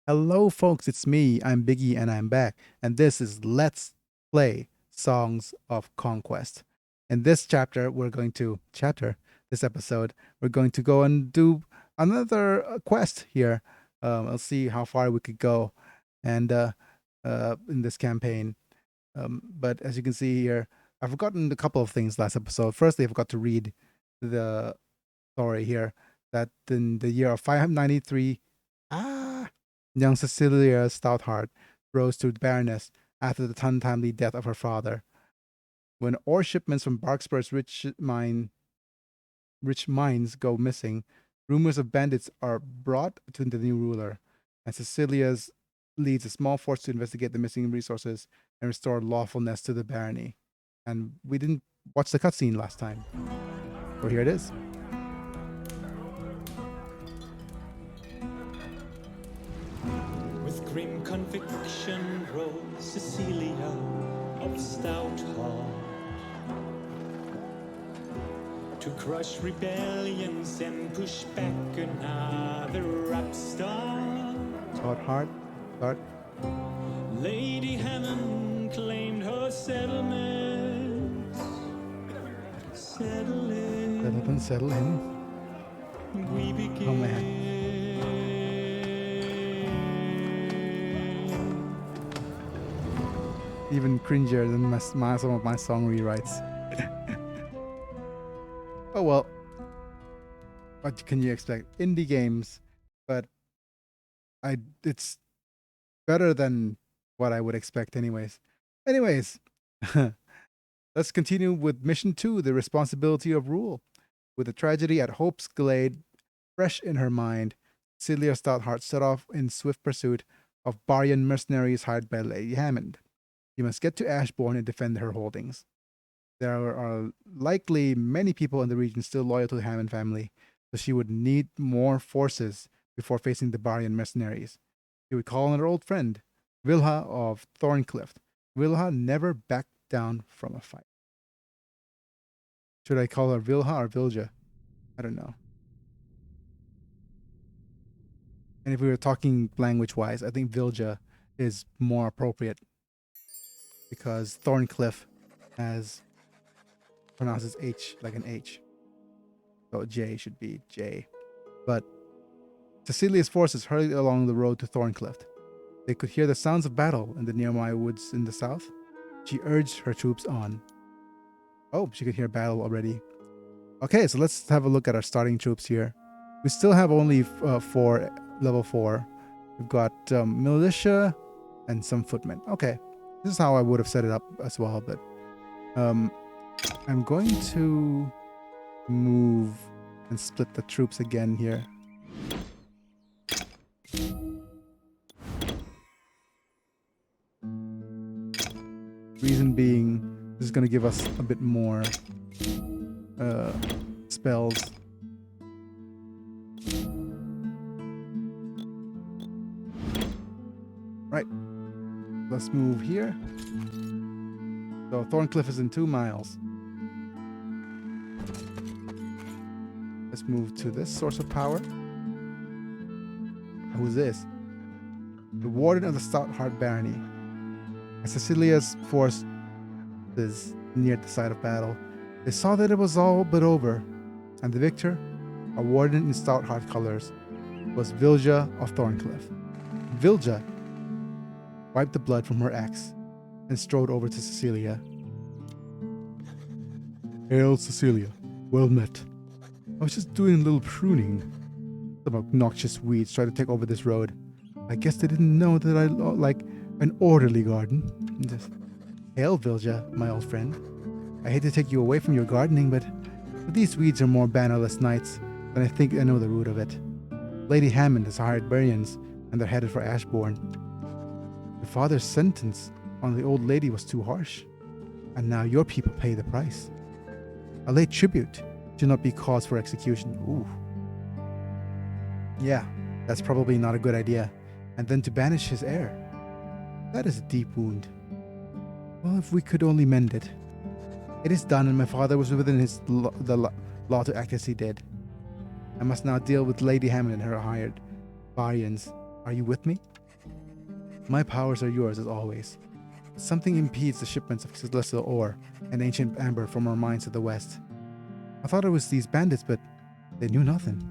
Hello, folks, it's me. I'm Biggy and I'm back. And this is Let's Play Songs of Conquest. In this this episode, we're going to go and do another quest here. I'll see how far we could go and in this campaign. But as you can see here, I've forgotten a couple of things last episode. Firstly, I forgot to read the story here that in the year of 593, young Cecilia Stoutheart rose to Baroness after the untimely death of her father. When ore shipments from Barksbur's rich mines go missing, rumors of bandits are brought to the new ruler, and Cecilia's leads a small force to investigate the missing resources and restore lawfulness to the barony. And we didn't watch the cutscene last time, so here it is. With grim conviction rose Cecilia of stout heart to crush rebellions and push back another upstart. Start. Lady Hammond claimed her settlements. Settle in. We begin. Oh man. Even cringier than some of my song rewrites. Oh well. What can you expect? Indie games, but it's better than what I would expect anyways. Let's continue with mission 2, the responsibility of rule. With the tragedy at Hope's Glade fresh in her mind, Celia Stoutheart set off in swift pursuit of Barian mercenaries hired by Lady Hammond. You must get to Ashbourne and defend her holdings. There are likely many people in the region still loyal to the Hammond family, so she would need more forces before facing the Barian mercenaries. She would call on her old friend, Wilha of Thorncliff. Wilha never backed down from a fight. Should I call her Wilha or Vilja? I don't know. And if we were talking language-wise, I think Vilja is more appropriate because Thorncliff pronounces H like an H. So J should be J. But Cecilia's forces hurried along the road to Thorncliff. They could hear the sounds of battle in the nearby woods in the south. She urged her troops on. Oh, she could hear battle already. Okay, so let's have a look at our starting troops here. We still have only level 4. We've got militia and some footmen. Okay, this is how I would have set it up as well, but I'm going to move and split the troops again here. Reason being, this is going to give us a bit more spells. Right. Let's move here. So Thorncliff is in 2 miles. Let's move to this source of power. Who's this? The Warden of the Stoutheart Barony. As Cecilia's force is near the site of battle, they saw that it was all but over, and the victor, a warden in Stoutheart colors, was Vilja of Thorncliff. Vilja wiped the blood from her axe and strode over to Cecilia. Hail, Cecilia. Well met. I was just doing a little pruning. Some obnoxious weeds tried to take over this road. I guess they didn't know that I like an orderly garden. Just, hail, Vilja, my old friend. I hate to take you away from your gardening, but these weeds are more bannerless knights than I think I know the root of it. Lady Hammond has hired Barians, and they're headed for Ashbourne. Your father's sentence on the old lady was too harsh, and now your people pay the price. A late tribute should not be cause for execution. Ooh. Yeah, that's probably not a good idea. And then to banish his heir. That is a deep wound. Well, if we could only mend it. It is done, and my father was within the law to act as he did. I must now deal with Lady Hammond and her hired Barians. Are you with me? My powers are yours as always. Something impedes the shipments of celestial ore and ancient amber from our mines to the west. I thought it was these bandits, but they knew nothing.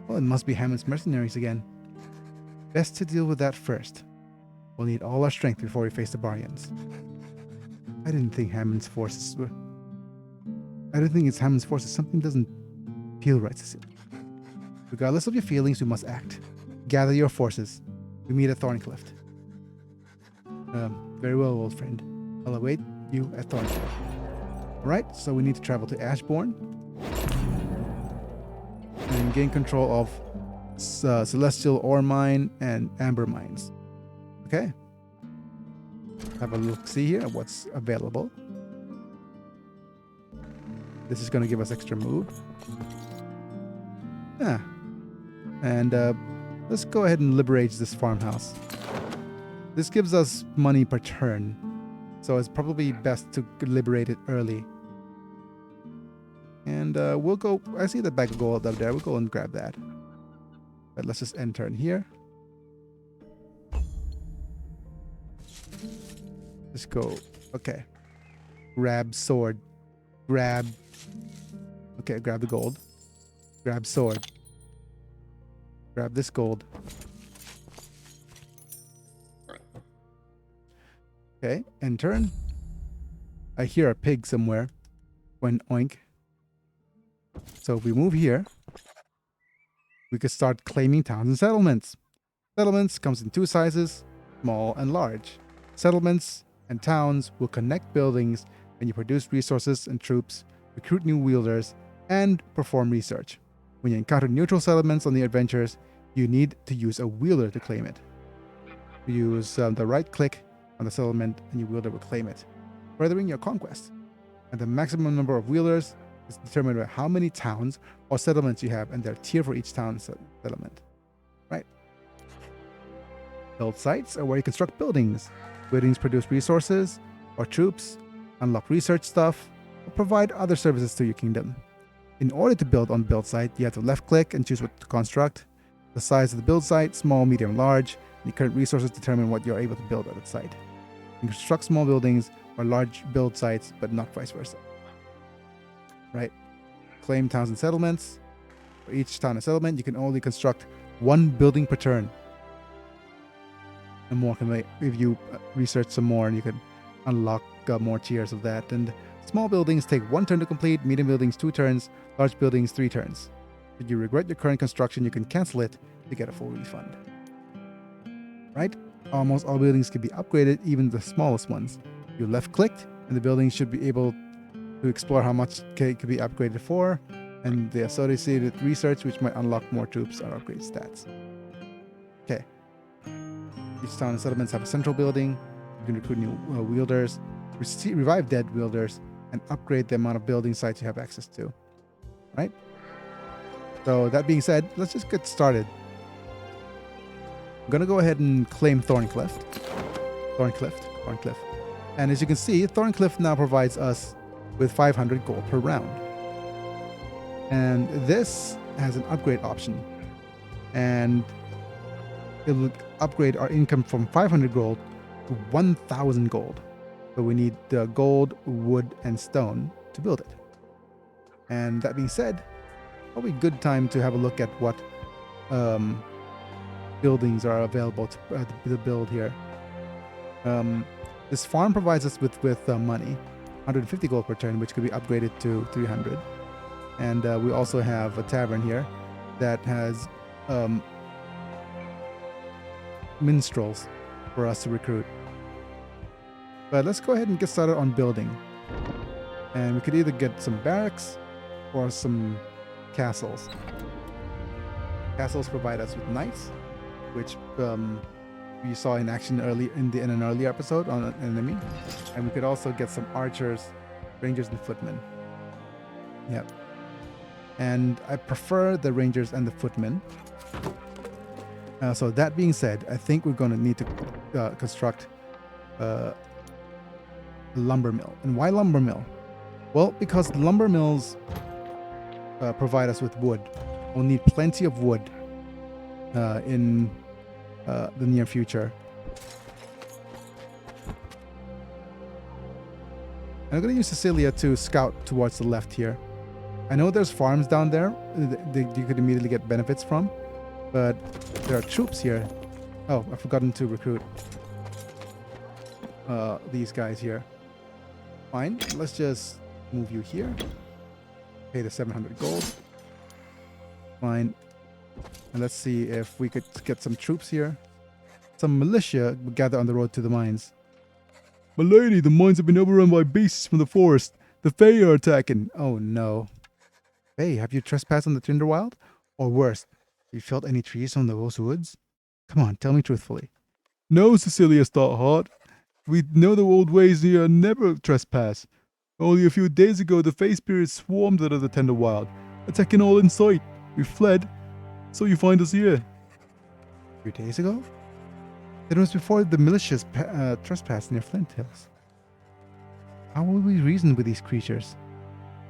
Well, it must be Hammond's mercenaries again. Best to deal with that first. We'll need all our strength before we face the Barians. I didn't think Hammond's forces were... I don't think it's Hammond's forces. Something doesn't feel right, Cecilia. Regardless of your feelings, we must act. Gather your forces. We meet at Thorncliff. Very well, old friend. I'll await you at Thorncliff. Alright, so we need to travel to Ashbourne and gain control of Celestial Ore Mine and Amber Mines. Okay. Have a look, see here what's available. This is going to give us extra move. Yeah. And let's go ahead and liberate this farmhouse. This gives us money per turn, so it's probably best to liberate it early. And we'll go... I see the bag of gold up there. We'll go and grab that. But let's just enter in here. Let's go. Okay. Grab sword. Grab... Okay, grab the gold. Grab sword. Grab this gold. Okay, and turn. I hear a pig somewhere. When oink. So if we move here, we could start claiming towns and settlements. Settlements comes in two sizes, small and large. Settlements and towns will connect buildings when you produce resources and troops, recruit new wielders, and perform research. When you encounter neutral settlements on the adventures, you need to use a wielder to claim it. Use the right click on the settlement and your wielder will claim it, furthering your conquest. And the maximum number of wielders is determined by how many towns or settlements you have and their tier for each town settlement. Right? Build sites are where you construct buildings. Buildings produce resources or troops, unlock research stuff, or provide other services to your kingdom. In order to build on build site, you have to left click and choose what to construct. The size of the build site, small, medium, large, and your current resources determine what you're able to build at the site. You can construct small buildings or large build sites, but not vice versa. Right? Claim towns and settlements. For each town and settlement, you can only construct one building per turn. And more can if you research some more, and you can unlock more tiers of that. And small buildings take 1 turn to complete, medium buildings 2 turns, large buildings 3 turns. If you regret your current construction, you can cancel it to get a full refund. Right? Almost all buildings can be upgraded, even the smallest ones. You left clicked, and the building should be able to explore how much it could be upgraded for, and the associated research, which might unlock more troops or upgrade stats. Okay. Each town and settlements have a central building. You can recruit new wielders, revive dead wielders, and upgrade the amount of building sites you have access to. Right? So that being said, let's just get started. I'm going to go ahead and claim Thorncliff. And as you can see, Thorncliff now provides us with 500 gold per round. And this has an upgrade option. And it will upgrade our income from 500 gold to 1,000 gold. So we need gold, wood, and stone to build it. And that being said, probably a good time to have a look at what buildings are available to build here. This farm provides us with money, 150 gold per turn, which could be upgraded to 300. And we also have a tavern here that has minstrels for us to recruit. But let's go ahead and get started on building. And we could either get some barracks or some castles. Castles provide us with knights, which we saw in action in an earlier episode on an enemy. And we could also get some archers, rangers, and footmen. Yep. And I prefer the rangers and the footmen. So that being said, I think we're going to need to construct a lumber mill. And why lumber mill? Well, because lumber mills provide us with wood. We'll need plenty of wood in the near future. And I'm going to use Cecilia to scout towards the left here. I know there's farms down there that you could immediately get benefits from, but there are troops here. Oh, I've forgotten to recruit these guys here. Fine, let's just move you here. Pay the 700 gold. Fine. And let's see if we could get some troops here. Some militia gather on the road to the mines. My lady, the mines have been overrun by beasts from the forest. The Fae are attacking. Oh no. Fae, have you trespassed on the Tinderwild? Or worse, have you felt any trees from those woods? Come on, tell me truthfully. No, Cecilia Starheart. We know the old ways here never trespass. Only a few days ago, the Fae spirits swarmed out of the Tinderwild, attacking all in sight. We fled, so you find us here. A few days ago? It was before the militias trespassed near Flint Hills. How will we reason with these creatures?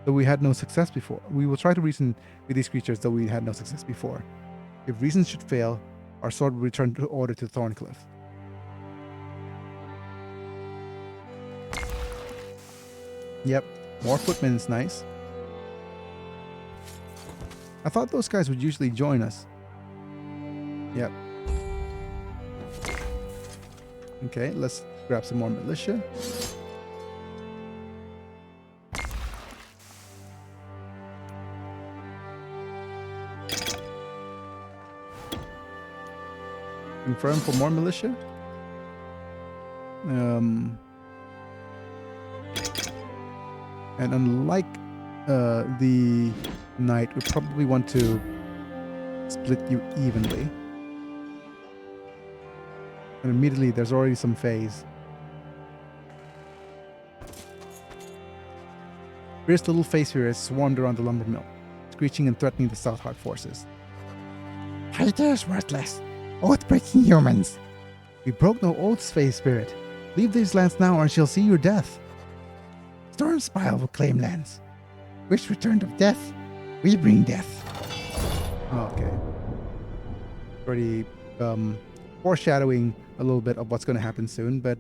Though we had no success before. We will try to reason with these creatures, though we had no success before. If reason should fail, our sword will return to order to Thorncliff. Yep, more footmen is nice. I thought those guys would usually join us. Yep. Okay, let's grab some more militia. Confirm for more militia. And unlike the knight, we probably want to split you evenly. And immediately there's already some phase. Fierce little face spirits swarmed around the lumber mill, screeching and threatening the Southheart forces. Traitors, worthless, oath-breaking humans. We broke no oaths, face spirit. Leave these lands now or she'll see your death. Stormspile will claim lands. Wish return of death, we bring death. Okay. Already foreshadowing a little bit of what's going to happen soon, but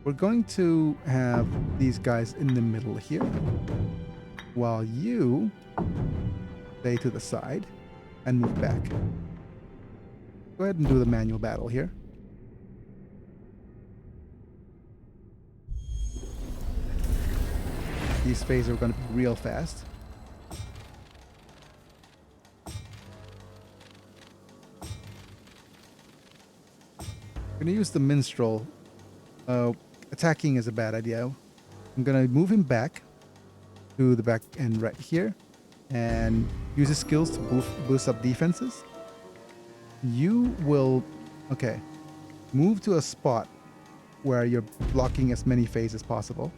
we're going to have these guys in the middle here, while you stay to the side and move back. Go ahead and do the manual battle here. These phases are going to be real fast. I'm going to use the minstrel. Attacking is a bad idea. I'm going to move him back to the back end right here and use his skills to boost up defenses. You will, okay, move to a spot where you're blocking as many phases as possible.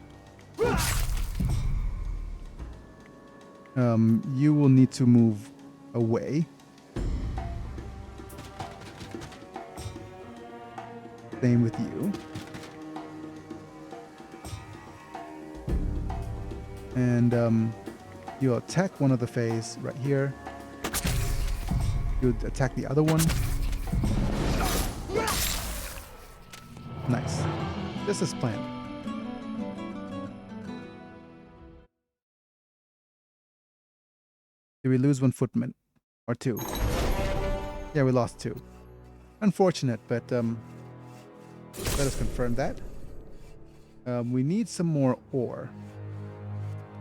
You will need to move away. Same with you. And you'll attack one of the phase right here. You'll attack the other one. Nice. Just as planned. Did we lose one footman? Or two? Yeah, we lost two. Unfortunate, but let us confirm that. We need some more ore.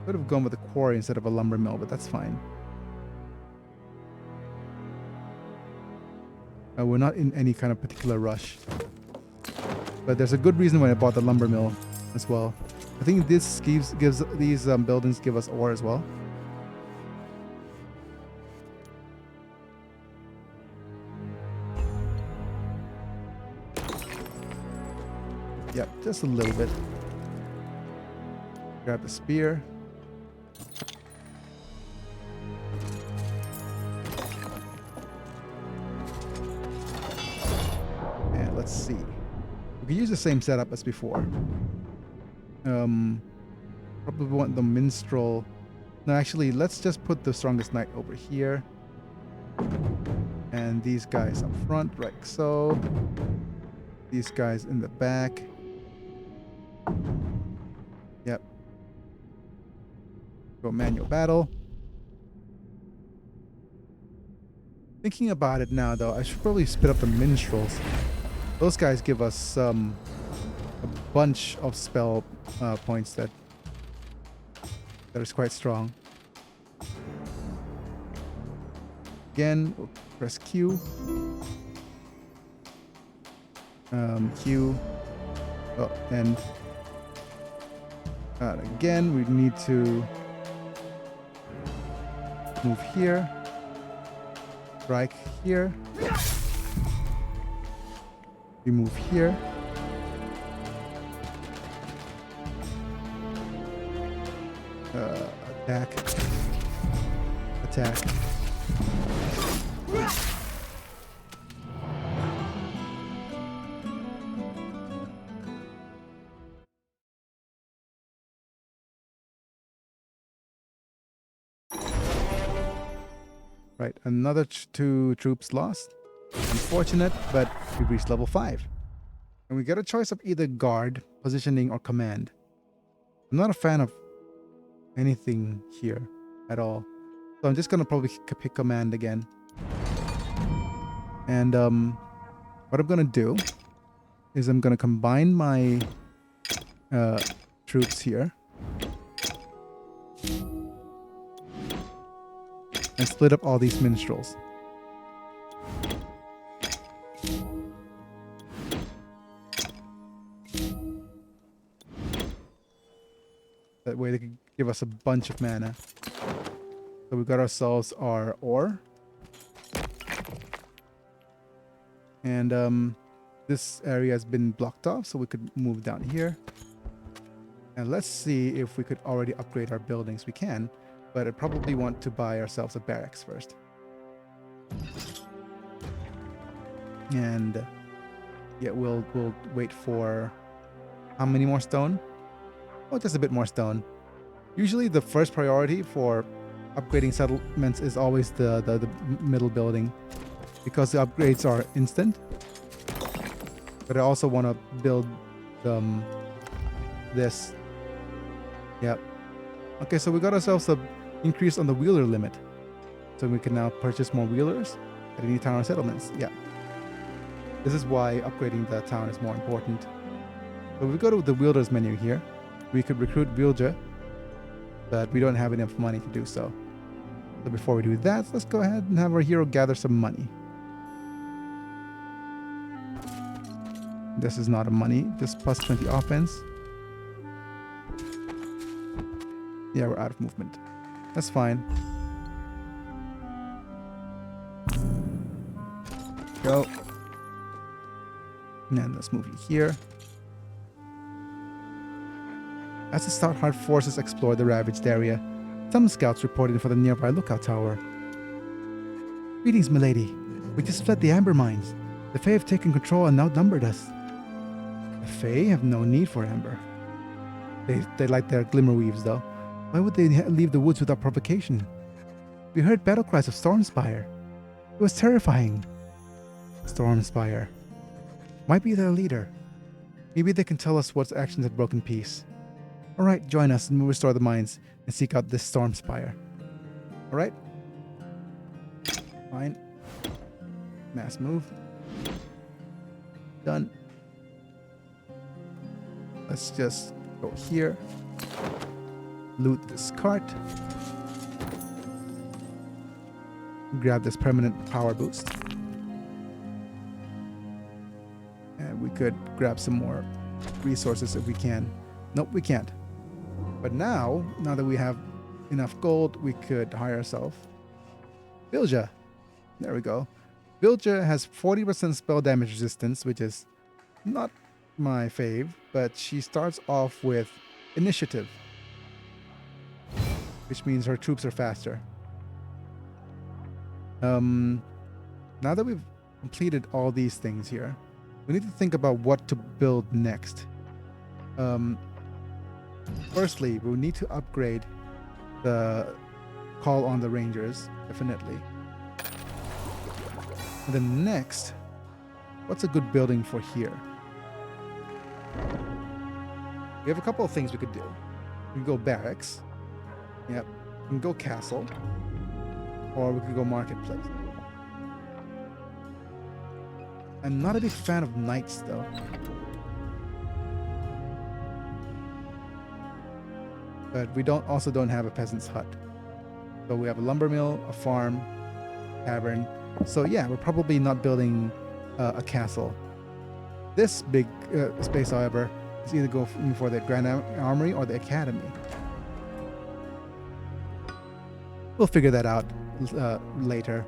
Could have gone with a quarry instead of a lumber mill, but that's fine. We're not in any kind of particular rush. But there's a good reason why I bought the lumber mill as well. I think this gives these buildings give us ore as well. Yep, just a little bit. Grab the spear. And let's see. We can use the same setup as before. Probably want the minstrel. No, actually, let's just put the strongest knight over here. And And these guys up front, right? So these guys in the back. Yep. Go manual battle. Thinking about it now, though, I should probably split up the minstrels. Those guys give us a bunch of spell points that is quite strong. Again, we'll press Q. Q. Oh, and again, we need to move here. Strike here. We move here. Attack. Attack. Right, another two troops lost. Unfortunate, but we reached level 5. And we get a choice of either guard, positioning, or command. I'm not a fan of anything here at all. So I'm just going to probably pick command again. And what I'm going to do is I'm going to combine my troops here. And split up all these minstrels. That way they can give us a bunch of mana. So we got ourselves our ore. And this area has been blocked off, so we could move down here. And let's see if we could already upgrade our buildings. We can. But I probably want to buy ourselves a barracks first. And yeah, we'll wait for how many more stone? Oh, just a bit more stone. Usually the first priority for upgrading settlements is always the middle building, because the upgrades are instant. But I also want to build this. Yep. Okay, so we got ourselves a increase on the Wielder limit. So we can now purchase more Wielders at any town or settlements. Yeah. This is why upgrading the town is more important. So if we go to the Wielders menu here, we could recruit Wielder, but we don't have enough money to do so. So before we do that, let's go ahead and have our hero gather some money. This is not a money, just plus 20 offense. Yeah, we're out of movement. That's fine. Go. And let's move you here. As the Stoutheart forces explore the ravaged area, some scouts reported for the nearby lookout tower. Greetings, milady. We just fled the amber mines. The Fae have taken control and outnumbered us. The Fae have no need for amber. They like their glimmerweaves, though. Why would they leave the woods without provocation? We heard battle cries of Stormspire. It was terrifying. Stormspire. Might be their leader. Maybe they can tell us what actions have broken peace. Alright, join us and we'll restore the mines and seek out this Stormspire. Alright? Fine. Mass move. Done. Let's just go here. Loot this cart. Grab this permanent power boost. And we could grab some more resources if we can. Nope, we can't. But now that we have enough gold, we could hire ourselves Vilja. There we go. Vilja has 40% spell damage resistance, which is not my fave, but she starts off with initiative, which means her troops are faster. Now that we've completed all these things here, we need to think about what to build next. Firstly, we'll need to upgrade the call on the rangers, definitely. And then next, what's a good building for here? We have a couple of things we could do. We can go barracks. Yep. We can go castle. Or we could go marketplace. I'm not a big fan of knights though. But we also don't have a peasant's hut. So we have a lumber mill, a farm, tavern. So yeah, we're probably not building a castle. This big space, however, is either going for the Grand Armory or the Academy. We'll figure that out later.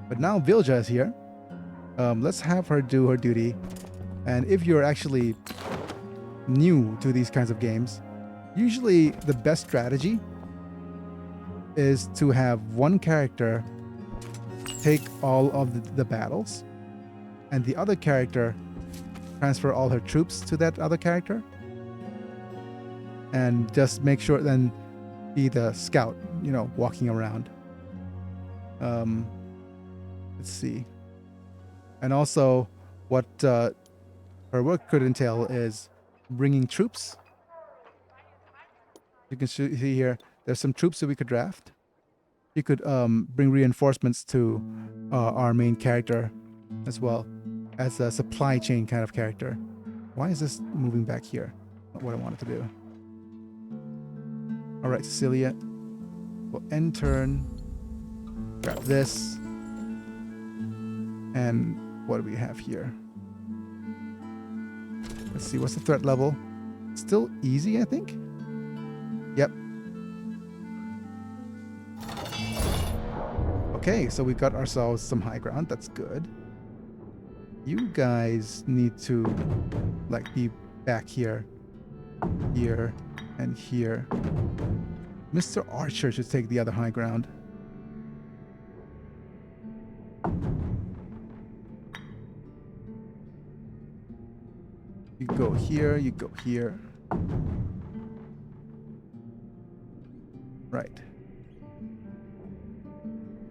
But now Vilja is here. Let's have her do her duty. And if you're actually new to these kinds of games, usually the best strategy is to have one character take all of the battles and the other character transfer all her troops to that other character and just make sure then be the scout, you know, walking around. Let's see. And also what her work could entail is bringing troops. You can see here, there's some troops that we could draft. You could bring reinforcements to our main character as well as a supply chain kind of character. Why is this moving back here? Not what I wanted to do. All right, Cecilia. We'll end turn. Grab this. And what do we have here? Let's see, what's the threat level? Still easy, I think? Yep. Okay, so we got ourselves some high ground. That's good. You guys need to, like, be back here, here, and here. Mr. Archer should take the other high ground. You go here, you go here. Right.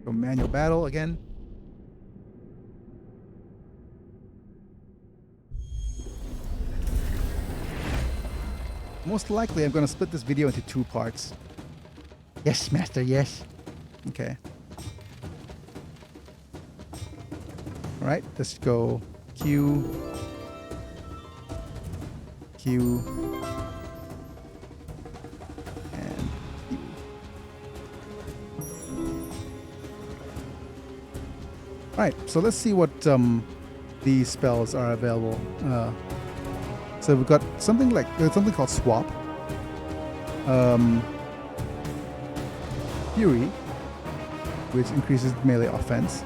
Go manual battle again. Most likely I'm going to split this video into 2 parts. Yes, master, yes. Okay. Alright, let's go Q. Q. And Q. Alright, so let's see what these spells are available. So we've got something like something called Swap. Fury, which increases melee offense.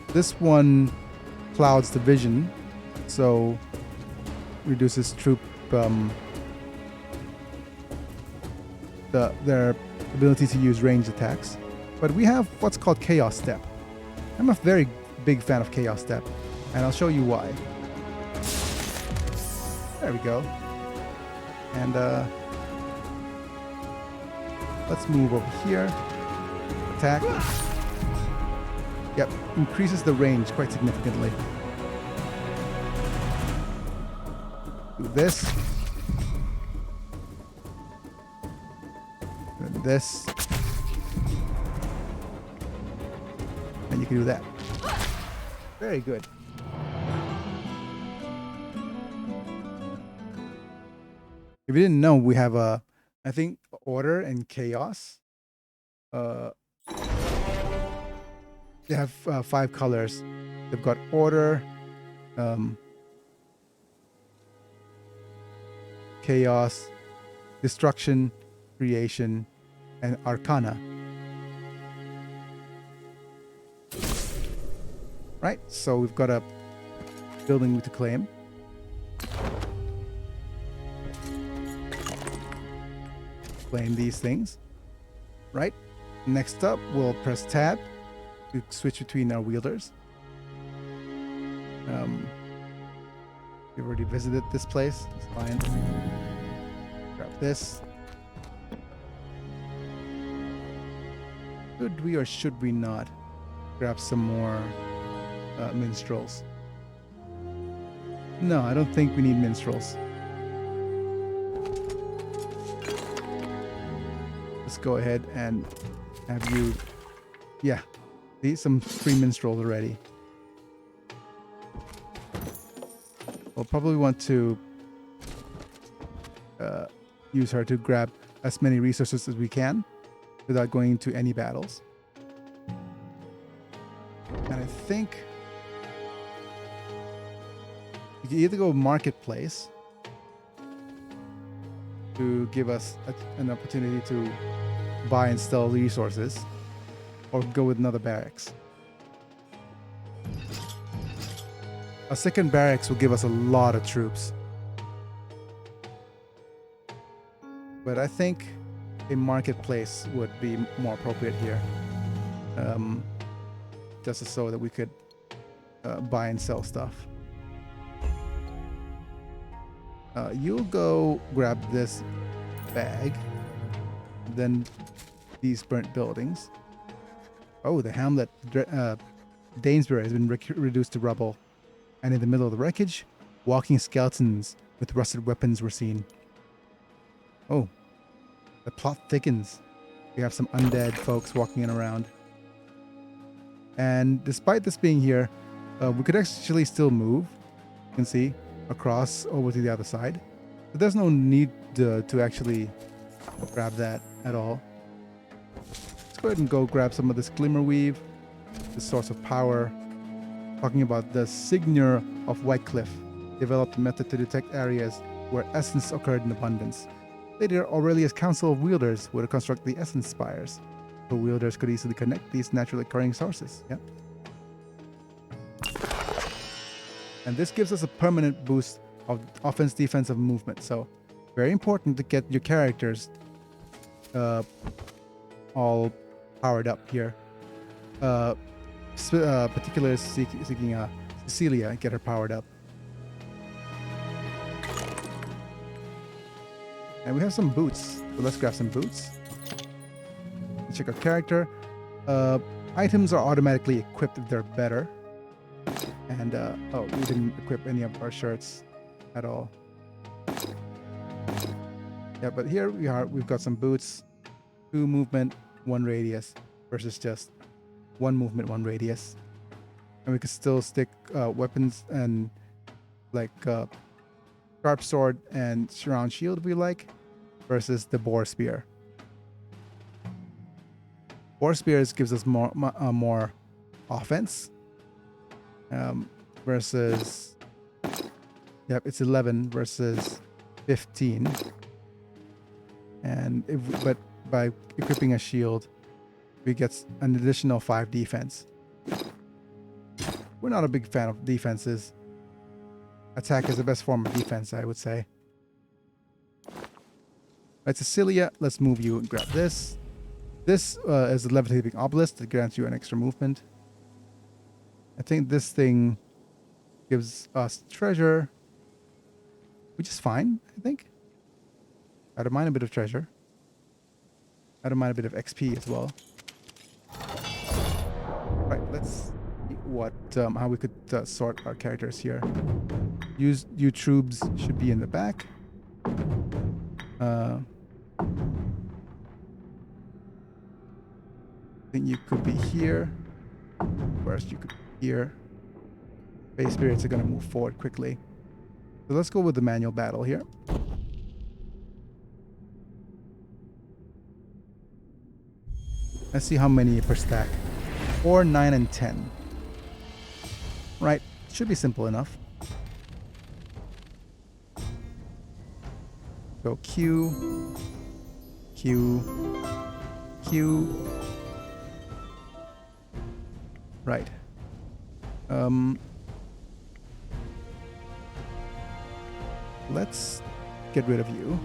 This one clouds the vision, so reduces troop their ability to use ranged attacks. But we have what's called Chaos Step. I'm a very big fan of Chaos Step, and I'll show you why. There we go. And let's move over here. Attack. Yep, increases the range quite significantly. Do this. And this. And you can do that. Very good. If you didn't know, we have I think order and chaos. They have 5 colors. They've got order, chaos, destruction, creation, and arcana. Right, so we've got a building to claim. Claim these things. Right, next up we'll press tab to switch between our wielders. We've already visited this place. It's fine. Grab this. Should we or should we not grab some more minstrels. No, I don't think we need minstrels. Let's go ahead and have you... Yeah, see some free minstrels already. We'll probably want to use her to grab as many resources as we can without going into any battles. And I think you can either go marketplace to give us an opportunity to buy and sell resources, or go with another barracks. A second barracks will give us a lot of troops. But I think a marketplace would be more appropriate here. Just so that we could buy and sell stuff. You'll go grab this bag. Then these burnt buildings. Oh, the hamlet Danesbury has been reduced to rubble. And in the middle of the wreckage, walking skeletons with rusted weapons were seen. Oh, the plot thickens. We have some undead folks walking in around. And despite this being here, we could actually still move. You can see across over to the other side. But there's no need to actually grab that at all. Let's go ahead and go grab some of this glimmer weave, the source of power. Talking about the Signor of Whitecliff developed a method to detect areas where essence occurred in abundance. Later, Aurelia's Council of Wielders would construct the essence spires, so wielders could easily connect these naturally occurring sources. Yep. And this gives us a permanent boost of offense, defense, and movement. So, very important to get your characters all powered up here. Particularly seeking Cecilia, get her powered up. And we have some boots, so let's grab some boots. Check our character. Items are automatically equipped if they're better. And oh, we didn't equip any of our shirts at all. Yeah, but here we are. We've got some boots, 2 movement, 1 radius, versus just 1 movement, 1 radius. And we can still stick weapons and like sharp sword and round shield if we like, versus the boar spear. Boar spears gives us more offense. Versus, yep, it's 11 versus 15. And but by equipping a shield, we get an additional 5 defense. We're not a big fan of defenses. Attack is the best form of defense, I would say. Right, Cecilia, let's move you and grab this. This is a levitating obelisk that grants you an extra movement. I think this thing gives us treasure, which is fine, I think. I don't mind a bit of treasure. I don't mind a bit of XP as well. Right, let's see what how we could sort our characters here. You troops should be in the back. I think you could be here. First, you could be here. Base spirits are going to move forward quickly. So let's go with the manual battle here. Let's see how many per stack. 4, 9, and 10. Right, should be simple enough. Go Q, Q, Q. Right. Let's get rid of you.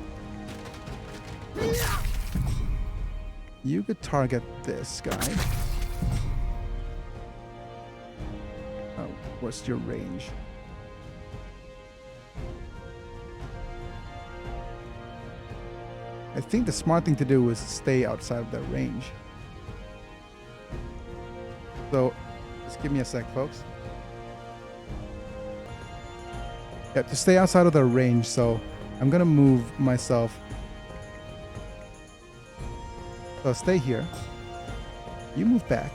You could target this guy. Oh, what's your range? I think the smart thing to do is stay outside of their range. So, just give me a sec, folks. Yeah, to stay outside of their range, so I'm gonna move myself. So stay here. You move back.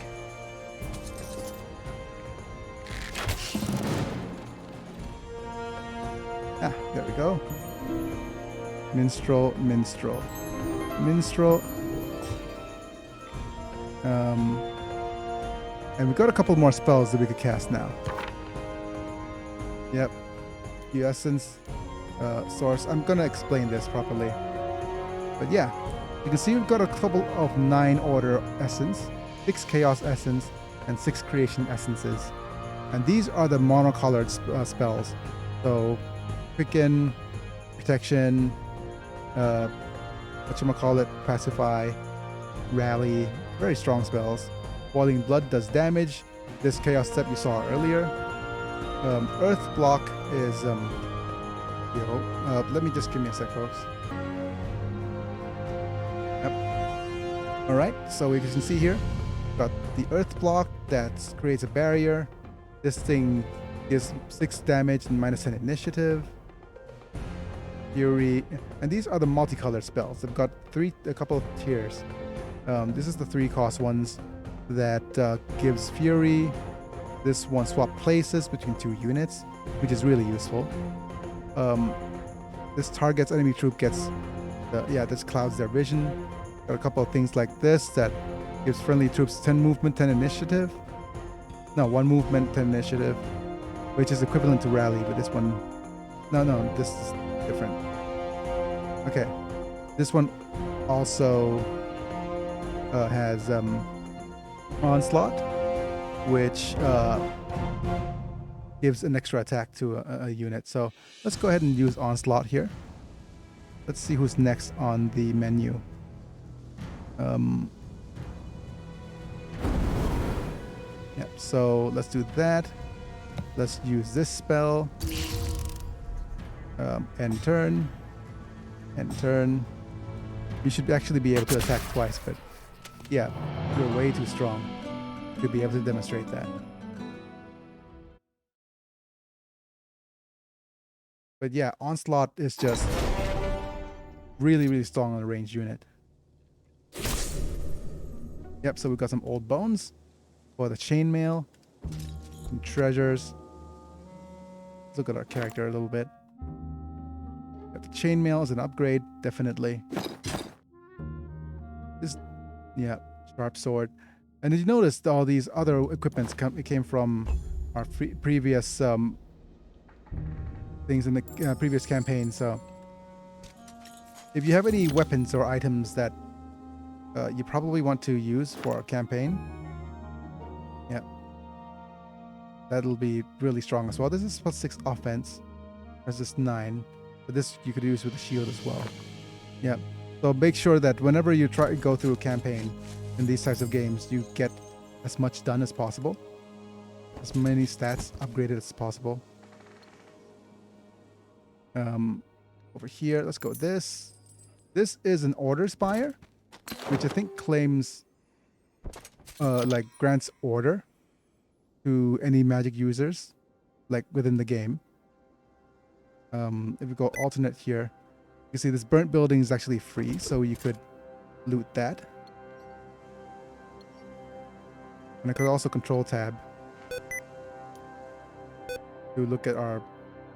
Ah, there we go. Minstrel, minstrel, minstrel. And we got a couple more spells that we could cast now. Yep. The essence source. I'm gonna explain this properly. But yeah, you can see we've got a couple of 9 order essence, 6 chaos essence, and 6 creation essences. And these are the monocolored spells. So, quicken, protection, whatchamacallit, pacify, rally, very strong spells. Boiling blood does damage. This chaos step you saw earlier. Earth block is let me just give me a sec, folks. Yep. All right, so you can see here, got the earth block that creates a barrier. This thing gives 6 damage and -10 initiative. Fury, and these are the multicolored spells. They've got a couple of tiers. This is the 3-cost ones that gives Fury. This one swap places between 2 units, which is really useful. This target's enemy troop gets, this clouds their vision. Got a couple of things like this that gives friendly troops 10 movement, 10 initiative. No, 1 movement, 10 initiative, which is equivalent to rally, but this one, no, this is different. Okay, this one also has onslaught, which gives an extra attack to a unit. So let's go ahead and use onslaught here. Let's see who's next on the menu. Yep, so let's do that. Let's use this spell. End turn. End turn. You should actually be able to attack twice, but yeah, you're way too strong to be able to demonstrate that. But yeah, onslaught is just really, really strong on a ranged unit. Yep, so we've got some old bones for the chainmail, some treasures. Let's look at our character a little bit. Got the chainmail as an upgrade, definitely. This, yeah, sharp sword. And did you notice all these other equipments came from our previous things in the previous campaign? So if you have any weapons or items that you probably want to use for a campaign, yeah, that'll be really strong as well. This is +6 offense versus 9, but this you could use with a shield as well. Yeah, so make sure that whenever you try to go through a campaign in these types of games, you get as much done as possible, as many stats upgraded as possible. Over here, let's go with this. This is an order spire, which I think claims, like grants order to any magic users, like within the game. If we go alternate here, you see this burnt building is actually free, so you could loot that. And I could also control tab to look at our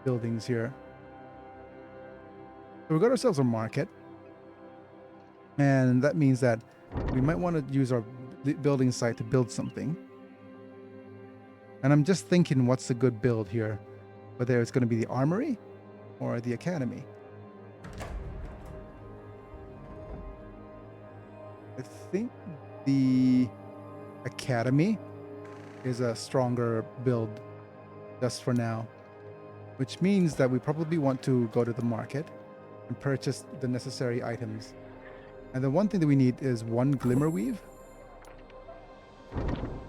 buildings here. So we got ourselves a market, and that means that we might want to use our building site to build something. And I'm just thinking, what's a good build here? Whether it's going to be the armory or the academy. I think the academy is a stronger build just for now, which means that we probably want to go to the market and purchase the necessary items. And the one thing that we need is 1 glimmer weave,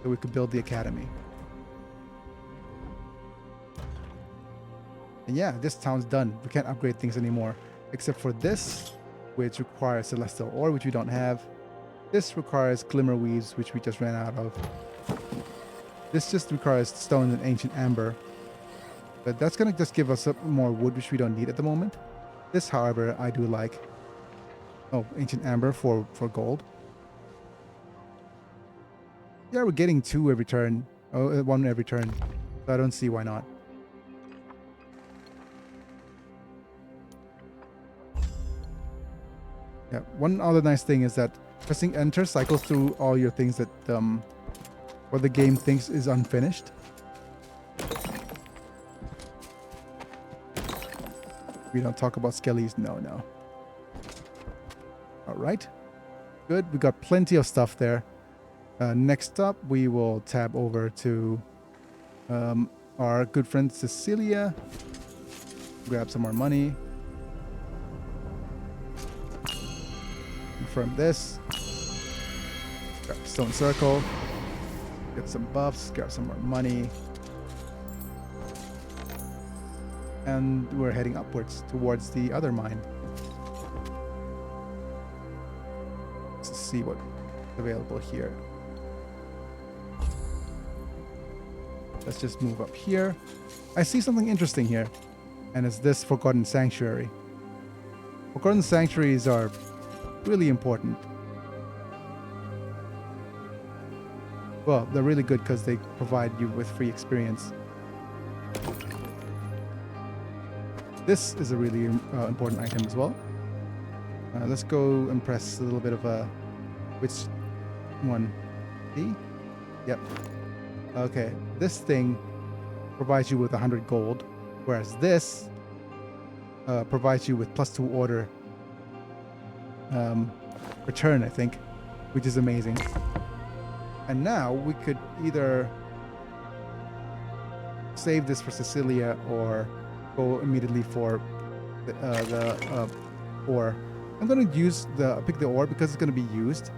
so we could build the academy. And yeah, this town's done. We can't upgrade things anymore, except for this, which requires celestial ore, which we don't have. This requires glimmer weaves, which we just ran out of. This just requires stone and ancient amber. But that's gonna just give us up more wood, which we don't need at the moment. This, however, I do like. Oh, ancient amber for gold. Yeah, we're getting 2 every turn. Oh, 1 every turn. So I don't see why not. Yeah, one other nice thing is that pressing enter cycles through all your things that what the game thinks is unfinished. We don't talk about skellies. No. All right. Good. We got plenty of stuff there. Next up, we will tab over to our good friend Cecilia. Grab some more money. Confirm this. Grab stone circle. Get some buffs. Grab some more money. And we're heading upwards towards the other mine. Let's see what's available here. Let's just move up here. I see something interesting here, and it's this Forgotten Sanctuary. Forgotten Sanctuaries are really important. Well, they're really good because they provide you with free experience. This is a really important item as well. Let's go and press a little bit of a... Which one? D? Yep. Okay, this thing provides you with 100 gold, whereas this provides you with +2 order return, I think, which is amazing. And now we could either save this for Cecilia or go immediately for the ore. I'm going to use pick the ore because it's going to be used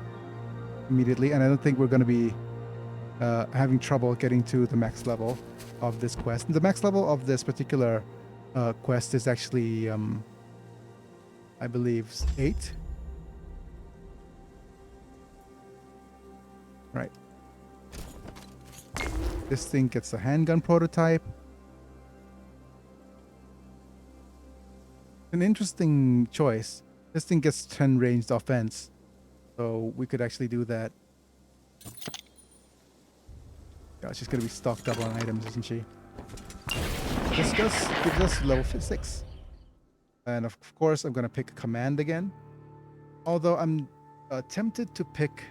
immediately, and I don't think we're going to be having trouble getting to the max level of this quest. And the max level of this particular quest is actually, I believe, 8. Right. This thing gets a handgun prototype. An interesting choice. This thing gets 10 ranged offense, so we could actually do that. Yeah, she's gonna be stocked up on items, isn't she? This gives us level 6. And of course, I'm gonna pick a command again. Although I'm tempted to pick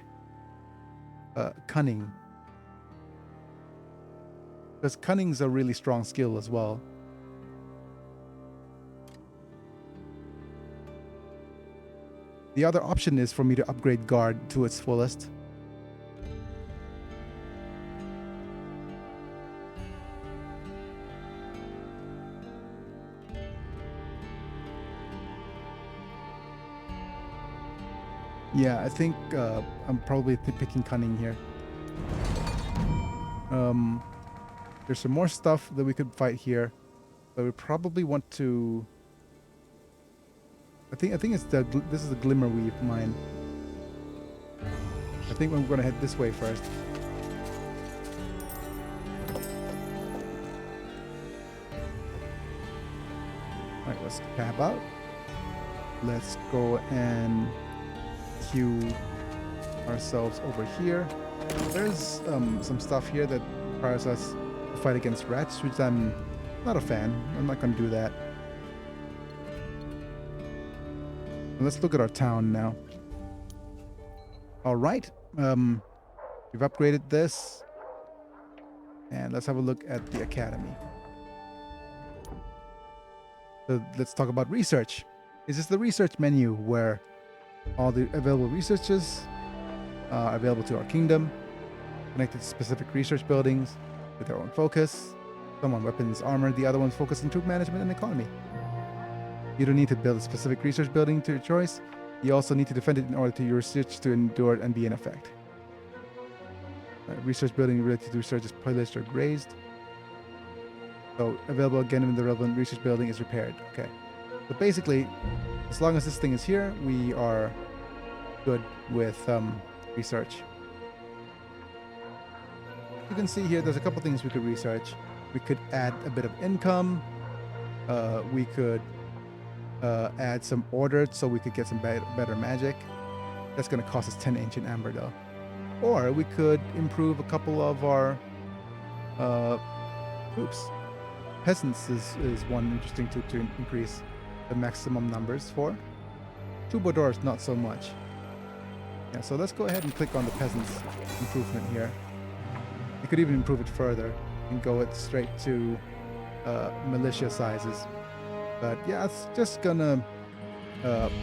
cunning, because cunning's a really strong skill as well. The other option is for me to upgrade guard to its fullest. Yeah, I think I'm probably picking cunning here. There's some more stuff that we could fight here, but we probably want to. I think it's this is the Glimmer Weave mine. I think we're gonna head this way first. All right, let's tab out. Let's go and queue ourselves over here. There's some stuff here that requires us to fight against rats, which I'm not a fan. I'm not gonna do that. Let's look at our town now. All right, we've upgraded this, and let's have a look at the academy. So let's talk about research. This is the research menu where all the available researches are available to our kingdom, connected to specific research buildings with their own focus. Some on weapons, armor, the other ones focus on troop management and economy. You don't need to build a specific research building to your choice. You also need to defend it in order to your research to endure and be in effect. Research building related to research is pillaged or grazed. So available again when the relevant research building is repaired. Okay. So basically, as long as this thing is here, we are good with research. You can see here there's a couple things we could research. We could add a bit of income. We could add some order so we could get some better magic. That's going to cost us 10 ancient amber though. Or we could improve a couple of our peasants is one interesting to increase the maximum numbers for. Troubadours, not so much. Yeah, so let's go ahead and click on the peasants improvement here. You could even improve it further and go it straight to militia sizes. But yeah, it's just gonna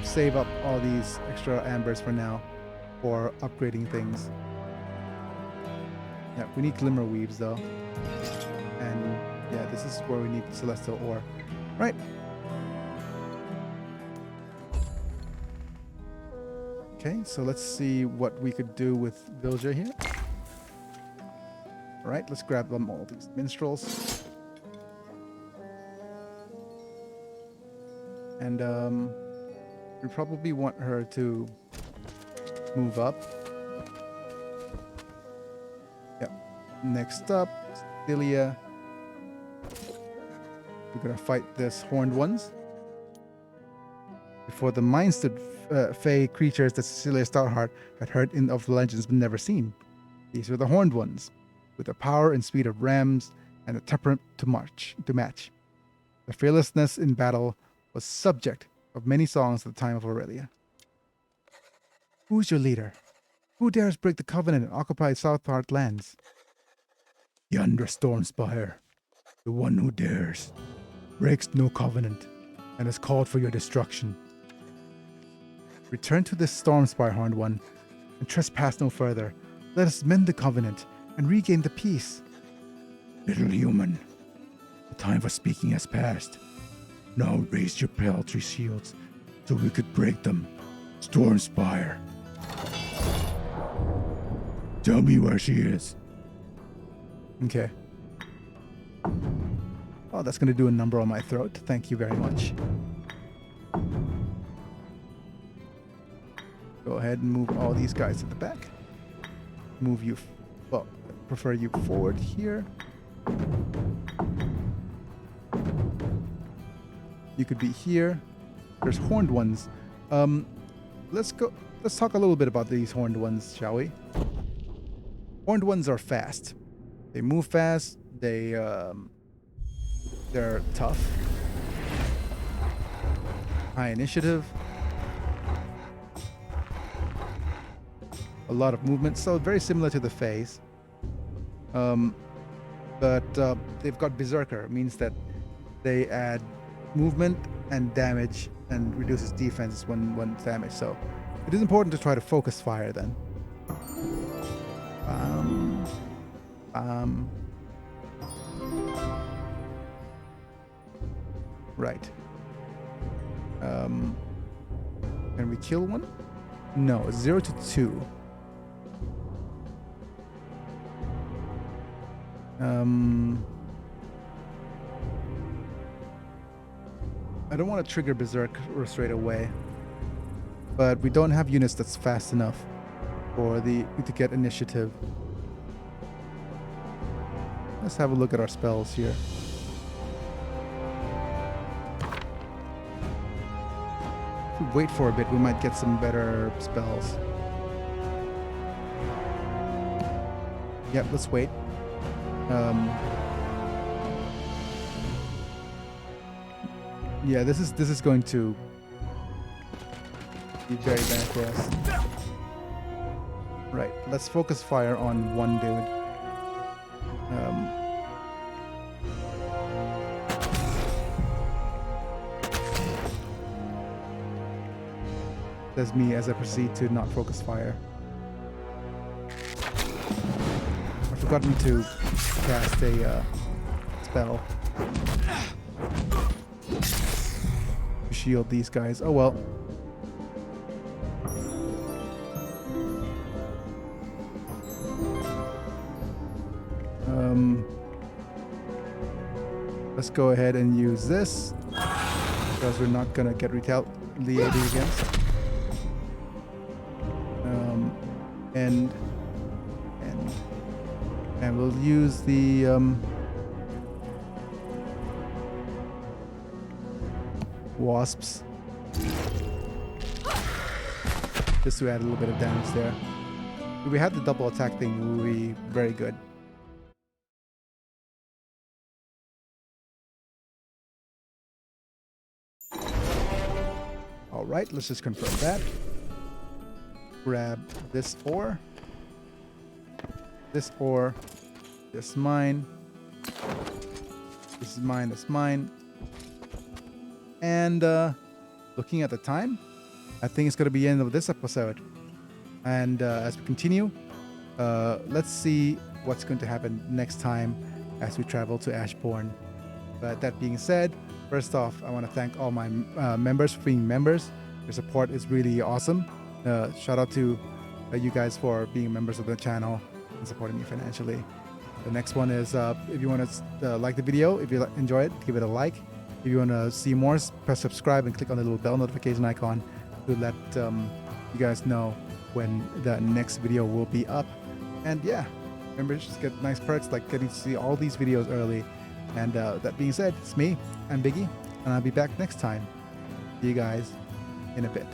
save up all these extra ambers for now for upgrading things. Yeah, we need glimmer weaves though. And yeah, this is where we need celestial ore. Right. Okay, so let's see what we could do with Villager here. All right, let's grab them all these minstrels. And we probably want her to move up. Yep. Next up, Celia. We're gonna fight this horned ones. Before the mine stood fey creatures that Cecilia Stoutheart had heard of the legends but never seen. These were the horned ones, with the power and speed of rams and the temperament to match. The fearlessness in battle was subject of many songs at the time of Aurelia. Who's your leader? Who dares break the covenant and occupy Southheart lands? Yonder Stormspire, the one who dares, breaks no covenant and has called for your destruction. Return to this Stormspire, Horned One, and trespass no further. Let us mend the covenant and regain the peace. Little human, the time for speaking has passed. Now raise your paltry shields so we could break them. Stormspire. Tell me where she is. Okay. Oh, that's going to do a number on my throat. Thank you very much. Go ahead and move all these guys to the back. Move you, well, prefer you forward here. You could be here. There's horned ones. Let's talk a little bit about these horned ones, shall we? Horned ones are fast. They move fast. They're tough. High initiative. A lot of movement, so very similar to the Fays. But they've got Berserker, means that they add movement and damage and reduces defense when damage. So it is important to try to focus fire then. Right. Can we kill one? No, 0 to 2. I don't want to trigger Berserk straight away, but we don't have units that's fast enough for to get initiative. Let's have a look at our spells here. If we wait for a bit, we might get some better spells. Yep, let's wait. Yeah, this is going to be very bad for us. Right, let's focus fire on one dude. That's me as I proceed to not focus fire. I've forgotten to cast a spell to shield these guys. Oh well. Let's go ahead and use this because we're not gonna get retaliated against. And we'll use the wasps. Just to add a little bit of damage there. If we had the double attack thing, it would be very good. Alright, let's just confirm that. Grab this ore. This ore. This is mine. This is mine, that's mine. And looking at the time, I think it's going to be the end of this episode. And as we continue, let's see what's going to happen next time as we travel to Ashbourne. But that being said, first off, I want to thank all my members for being members. Your support is really awesome. Shout out to you guys for being members of the channel and supporting me financially. The next one is if you want to like the video, if you enjoy it, give it a like. If you want to see more, press subscribe and click on the little bell notification icon to let you guys know when the next video will be up. And yeah, members just get nice perks like getting to see all these videos early. And that being said, it's me, I'm Biggy, and I'll be back next time. See you guys in a bit.